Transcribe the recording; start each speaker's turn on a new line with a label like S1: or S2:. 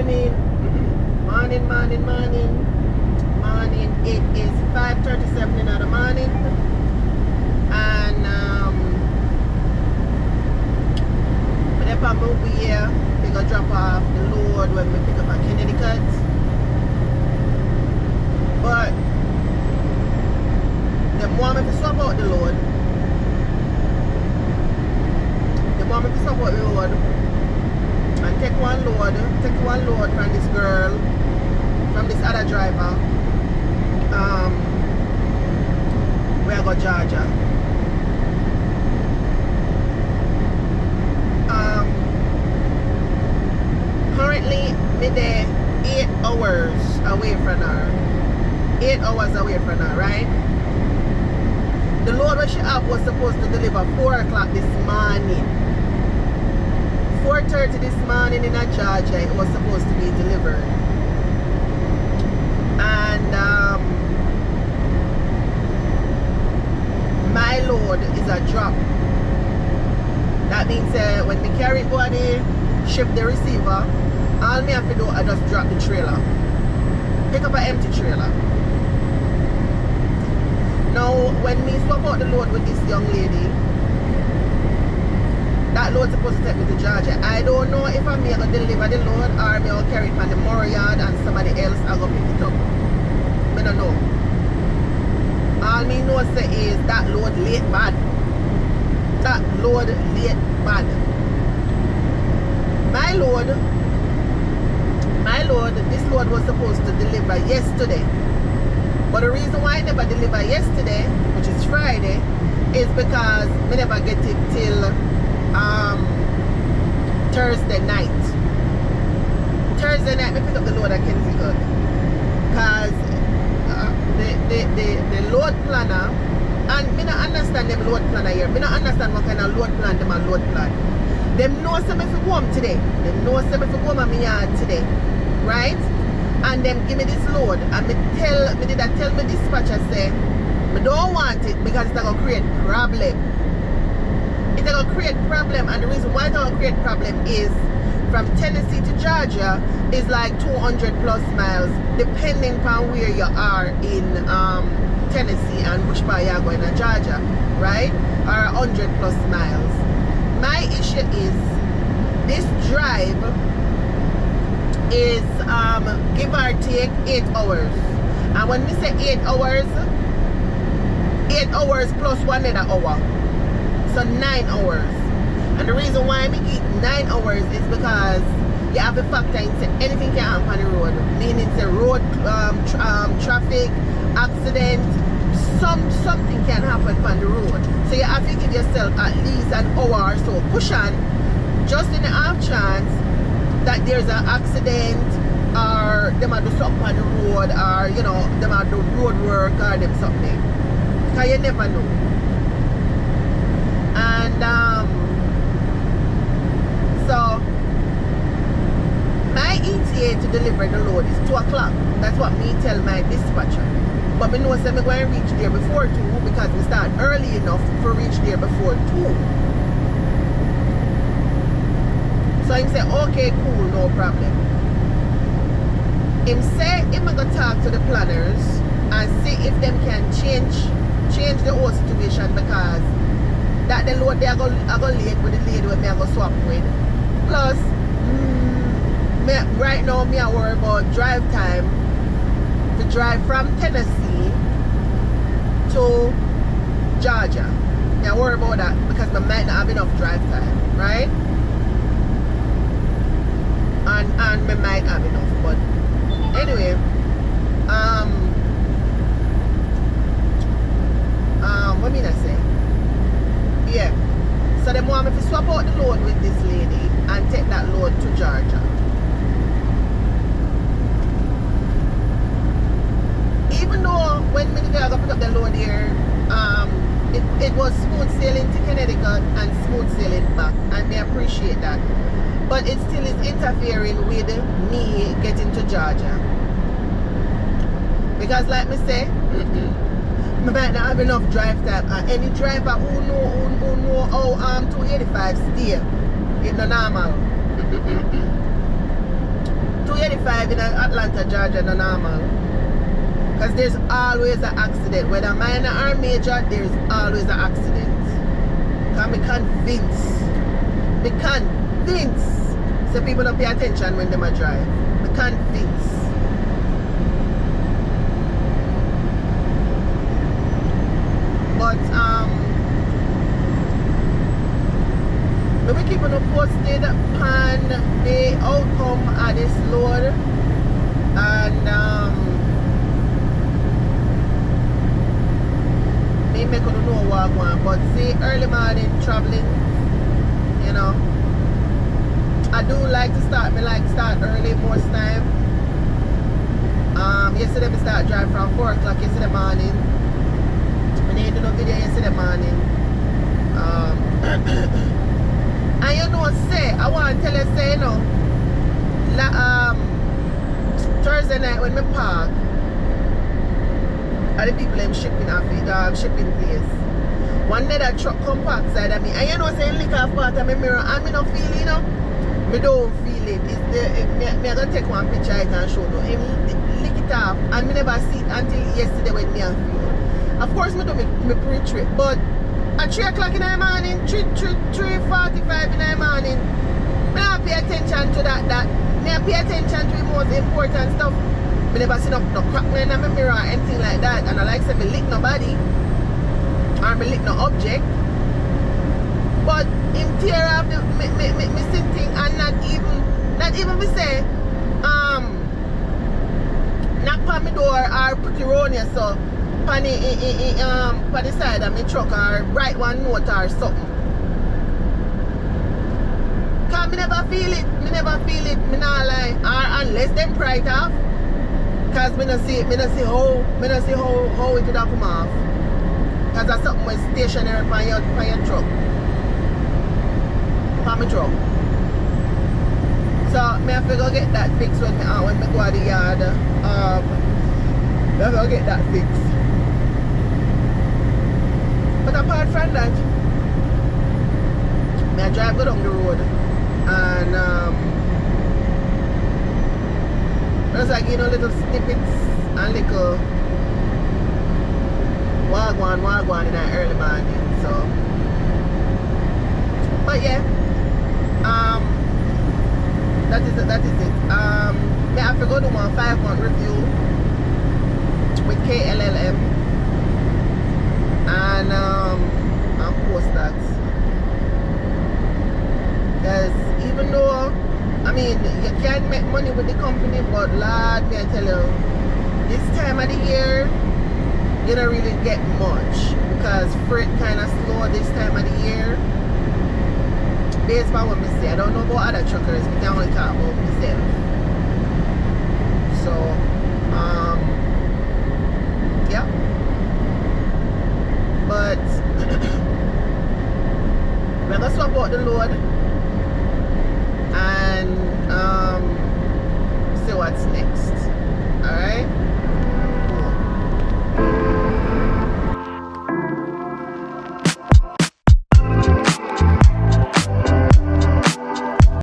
S1: morning. Morning. It is 5:37 in the morning. And we're on my way here. We're going to drop off the load when we pick up at Connecticut. But they want me to swap out the load. They want me to swap out the load and take one load from this girl, from this other driver. Where I go Georgia. Currently me there 8 hours away from her. 8 hours away from her, right? The load that she have was supposed to deliver 4 o'clock this morning. 4:30 this morning in Georgia it was supposed to be delivered. And my load is a drop. That means when we carry it body, ship the receiver, all me have to do I just drop the trailer. Pick up an empty trailer. Now when we swap out the load with this young lady, that load's supposed to take me to Georgia. I don't know if I'm going to deliver the load or me will carry it from the motor yard and somebody else will go pick it up. I don't know. All me know say is that load late bad. That load late bad. My load, this load was supposed to deliver yesterday. But the reason why I never deliver yesterday, which is Friday, is because I never get it till Thursday night. Thursday night, I pick up the load at Kensington. Because the load planner, and I don't understand them load planner here. I don't understand what kind of load plan them a load plan. Them know some if you go home today. Them know some if you go home at my yard today. Right? And them give me this load. And tell me dispatcher say, I don't want it because it's going to create problem. It's going to create problem, and the reason why it's going to create problem is from Tennessee to Georgia is like 200 plus miles depending on where you are in Tennessee and which part you're going to Georgia, right? Or 100 plus miles. My issue is this drive is give or take 8 hours, and when we say 8 hours, 8 hours plus 1 another hour. So 9 hours. And the reason why I eat 9 hours is because you have to factor in anything can happen on the road. Meaning it's a road traffic, accident, something can happen on the road. So you have to give yourself at least an hour or so push on, just in the off chance that there's an accident or they might do something on the road, or you know, they might do road work or them something. Because you never know. And so my ETA to deliver the load is 2 o'clock. That's what me tell my dispatcher. But I know that I'm going to reach there before 2 because we start early enough to reach there before 2. So him say, okay, cool, no problem. Him say him going to talk to the planners and see if them can change the whole situation, because that the load they are going late with the lady with me I go swap with. Plus, right now me I worry about drive time to drive from Tennessee to Georgia. Me I worry about that because I might not have enough drive time, right? And me might have enough, but anyway, what mean I say? Yeah. So they want me to swap out the load with this lady and take that load to Georgia. Even though when me go pick up the load here, it was smooth sailing to Connecticut and smooth sailing back, and I appreciate that. But it still is interfering with me getting to Georgia. Because like me say, I might not have enough drive time. And any driver who know how 285 stay, it's not normal. 285 in Atlanta, Georgia, no normal. Because there's always an accident. Whether minor or major, there's always an accident. Because me convinced. So people don't pay attention when they drive. Me convinced. But we will keep on posted on the outcome of this load, and me make you know what I want. But see, early morning traveling, you know, I do like to start. Me like start early most time. Yesterday we start drive from 4 o'clock yesterday morning. I didn't do no video yesterday morning. And you know, say, I want to tell you, say, you know, Thursday night when me park, and the people them shipping off it, shipping place. One day that truck come park side of me, and you know, say, lick off part of my mirror, and me not feel it, you know. Me don't feel it. It's the, me gonna take one picture I can show you. Him lick it off, and me never see it until yesterday when me and feel. Of course, me do me pre-trip, but at 3 o'clock in the morning, 3:45 in the morning, me not pay attention to that. Me pay attention to the most important stuff. Me never see no crack in my mirror or anything like that. And I like say me lick nobody or me lick no object. But him tear off the me same thing and not even me say knock on my door or put it on you so on the side of my truck or write one note or something. Cause me never feel it, me not lie. Or unless them pry it off. Cause me not see how it would have come off. Cause that's something was stationary on your truck. On my truck. So me have to go get that fixed when me go to the yard. Me have to go get that fixed. But apart from that, I drive go down the road and just like, you know, little snippets and little wagwan in the early morning. So, but yeah, that is it. I have to go do my 5-month review with KLLM. And I'll post that. Because even though, I mean, you can make money with the company, but Lord, may I tell you, this time of the year, you don't really get much. Because freight kind of slow this time of the year. Based on what I say, I don't know about other truckers, but I only talk about myself. So, yeah. But we're gonna swap out the load and see what's next. Alright?